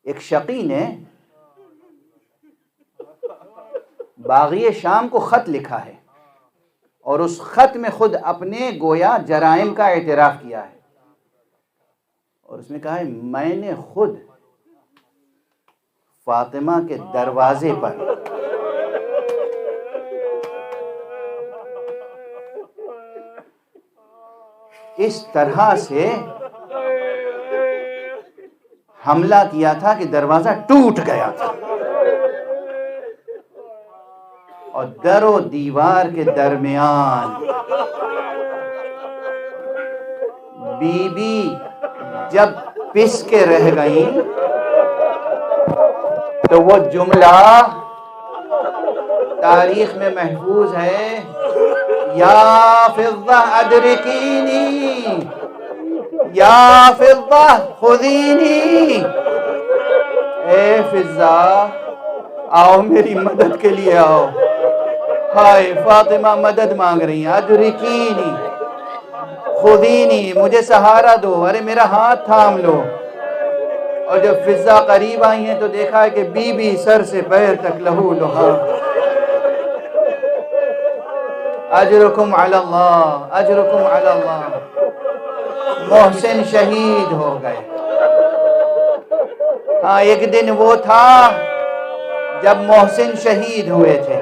ایک شقی نے باغی شام کو خط لکھا ہے اور اس خط میں خود اپنے گویا جرائم کا اعتراف کیا ہے، اور اس میں کہا ہے میں نے خود فاطمہ کے دروازے پر اس طرح سے حملہ کیا تھا کہ دروازہ ٹوٹ گیا تھا، اور در و دیوار کے درمیان بی بی جب پس کے رہ گئیں تو وہ جملہ تاریخ میں محفوظ ہے، یا فضہ ادرکینی، یا فضہ خذینی، اے فضہ آؤ میری مدد کے لیے آؤ۔ ہائے فاطمہ مدد مانگ رہی ہیں، ادرکینی خذینی، مجھے سہارا دو، ارے میرا ہاتھ تھام لو۔ اور جب فضہ قریب آئی ہیں تو دیکھا ہے کہ بی بی سر سے پیر تک لہو لہاب۔ اجرکم علی اللہ، اجرکم علی اللہ، محسن شہید ہو گئے۔ ہاں ایک دن وہ تھا جب محسن شہید ہوئے تھے،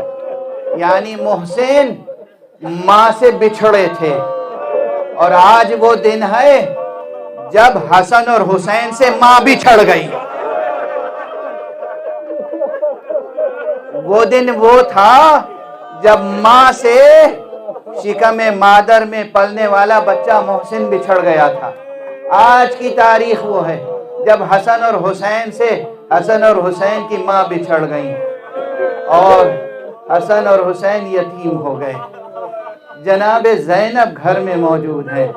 یعنی محسن ماں سے بچھڑے تھے، اور آج وہ دن ہے جب حسن اور حسین سے ماں بچھڑ گئی۔ وہ دن وہ تھا جب ماں سے شکم مادر میں پلنے والا بچہ محسن بچھڑ گیا تھا۔ آج کی تاریخ وہ ہے جب حسن اور حسین سے حسن اور حسین کی ماں بچھڑ گئیں اور حسن اور حسین یتیم ہو گئے۔ جناب زینب گھر میں موجود ہے،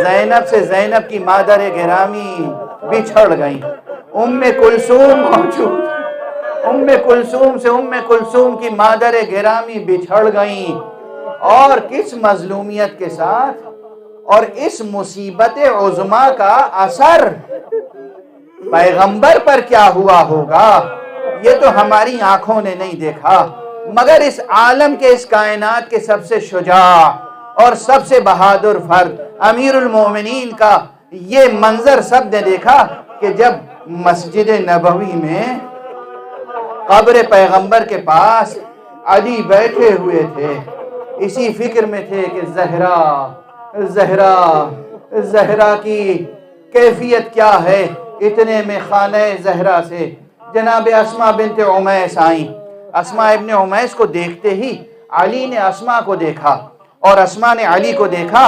زینب سے زینب کی مادر گرامی بچھڑ گئیں، ام کلثوم موجود، ام کلثوم سے ام کلثوم کی مادر گرامی بچھڑ گئیں، اور کس مظلومیت کے ساتھ، اور اس مصیبت عظمیٰ کا اثر پیغمبر پر کیا ہوا ہوگا یہ تو ہماری آنکھوں نے نہیں دیکھا، مگر اس عالم کے اس کائنات کے سب سے شجاع اور سب سے بہادر فرد امیر المومنین کا یہ منظر سب نے دیکھا کہ جب مسجد نبوی میں قبر پیغمبر کے پاس علی بیٹھے ہوئے تھے، اسی فکر میں تھے کہ زہرا کی کیفیت کیا ہے۔ اتنے میں خانہ زہرا سے جناب اسماء بنت عمیس آئیں۔ اسماء ابن عمیس کو دیکھتے ہی علی نے اسماء کو دیکھا اور اسماء نے علی کو دیکھا،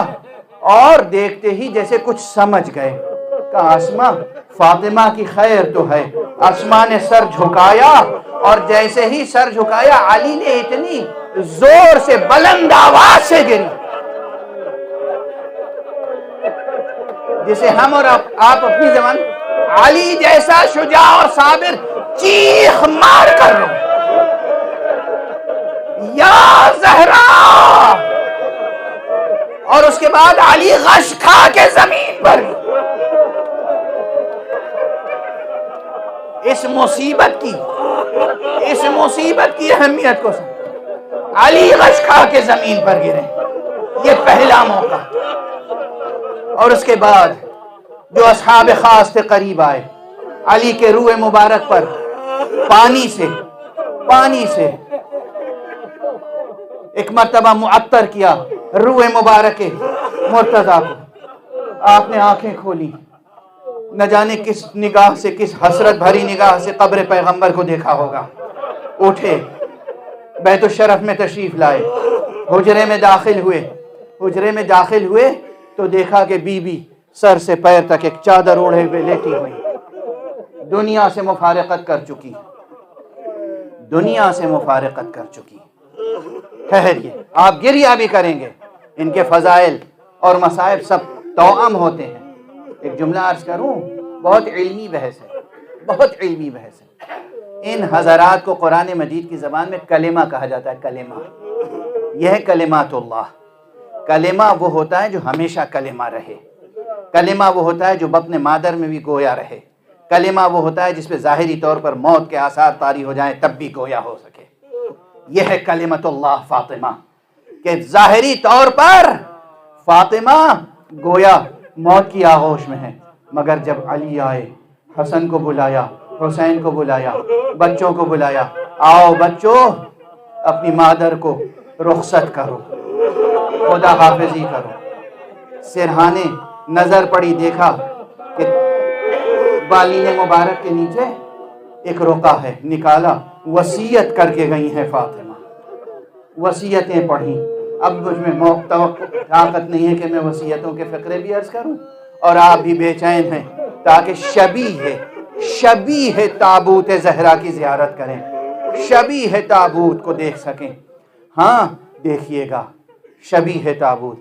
اور دیکھتے ہی جیسے کچھ سمجھ گئے، کہا اسماء فاطمہ کی خیر تو ہے۔ اسماء نے سر جھکایا، اور جیسے ہی سر جھکایا علی نے اتنی زور سے بلند آواز سے گری جسے ہم اور آپ اپنی زبان علی جیسا شجاع اور صابر چیخ مار کر رو، یا زہرا، اور اس کے بعد علی غش کھا کے زمین پر اس مصیبت کی اہمیت کو علی غش کھا کے زمین پر گرے، یہ پہلا موقع۔ اور اس کے بعد جو اصحاب خاص تھے قریب آئے، علی کے روح مبارک پر پانی سے ایک مرتبہ معطر کیا روح مبارک مرتضیٰ کو۔ آپ نے آنکھیں کھولی، نہ جانے کس نگاہ سے، کس حسرت بھری نگاہ سے قبر پیغمبر کو دیکھا ہوگا۔ اٹھے، بیت الشرف میں تشریف لائے، حجرے میں داخل ہوئے تو دیکھا کہ بی بی سر سے پیر تک ایک چادر اوڑھے ہوئے لیٹی ہوئی، دنیا سے مفارقت کر چکی، ٹھہریے، آپ گریہ بھی کریں گے، ان کے فضائل اور مصائب سب توأم ہوتے ہیں۔ ایک جملہ عرض کروں، بہت علمی بحث ہے۔ ان حضرات کو قرآن مجید کی زبان میں کلمہ کہا جاتا ہے، کلمہ، یہ ہے کلمات اللہ۔ کلمہ وہ ہوتا ہے جو ہمیشہ کلمہ رہے، کلمہ وہ ہوتا ہے جو بطن مادر میں بھی گویا رہے، کلمہ وہ ہوتا ہے جس پہ ظاہری طور پر موت کے آثار طاری ہو جائیں تب بھی گویا ہو سکے. یہ ہے کلمت اللہ فاطمہ کہ ظاہری طور پر فاطمہ گویا موت کی آغوش میں ہے، مگر جب علی آئے، حسن کو بلایا، حسین کو بلایا، بچوں کو بلایا، آؤ بچوں اپنی مادر کو رخصت کرو، خدا حافظی کرو. سرہانے نظر پڑی، دیکھا کہ بالین مبارک کے نیچے ایک رقعہ ہے، نکالا، وصیت کر کے گئی ہیں فاطمہ، وصیتیں پڑھی. اب مجھ میں طاقت نہیں ہے کہ میں وصیتوں کے فقرے بھی عرض کروں، اور آپ بھی بے چین ہیں تاکہ شبیہ تابوت زہرا کی زیارت کریں، شبیہ تابوت کو دیکھ سکیں. ہاں دیکھیے گا شبیہ تابوت،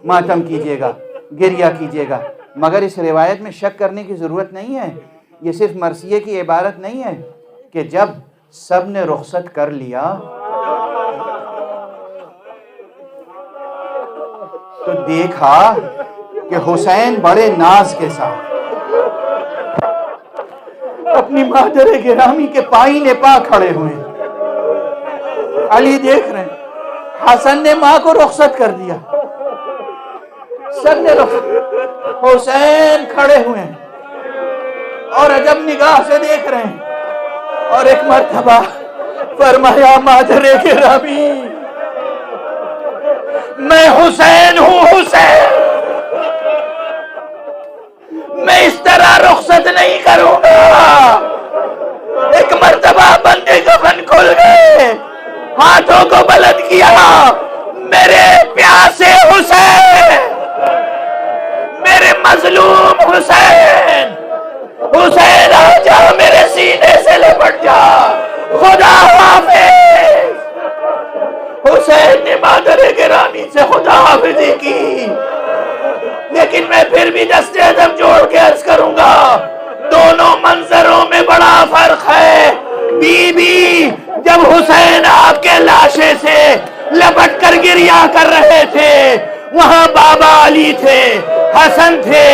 ماتم کیجیے گا، گریہ کیجیے گا، مگر اس روایت میں شک کرنے کی ضرورت نہیں ہے. یہ صرف مرثیے کی عبارت نہیں ہے کہ جب سب نے رخصت کر لیا تو دیکھا کہ حسین بڑے ناز کے ساتھ اپنی مادر گرامی کے پائیں پا کھڑے ہوئے. علی دیکھ رہے ہیں، حسن نے ماں کو رخصت کر دیا، سب نے رخصت، حسین کھڑے ہوئے ہیں اور عجب نگاہ سے دیکھ رہے ہیں. اور ایک مرتبہ فرمایا مادر گرامی میں حسین ہوں، حسین میں اس طرح رخصت نہیں کروں گا. ایک مرتبہ بندے کفن کھل گئے، ہاتھوں کو بلند کیا، میرے پیاسے حسین، میرے مظلوم حسین، حسین آ جا میرے سینے سے لپٹ جا، خدا حافظ. حسین نے مادر گرامی سے خدا حافظی کی. لیکن میں پھر بھی دست ادب جوڑ کے عرض کروں گا، دونوں منظروں میں بڑا فرق ہے. بی بی جب حسین آپ کے لاشے سے لپٹ کر گریہ کر رہے تھے، وہاں بابا علی تھے، حسن تھے،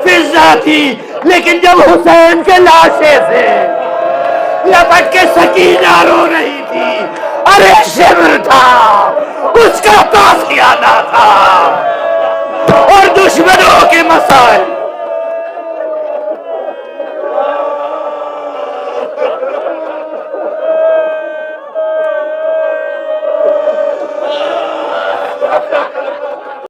فضہ تھی، لیکن جب حسین کے لاشے سے لپٹ کے سکینہ رو رہی تھی، ارے شبر تھا، اس کا قافیہ نہ تھا، اور دشمنوں کے مسائل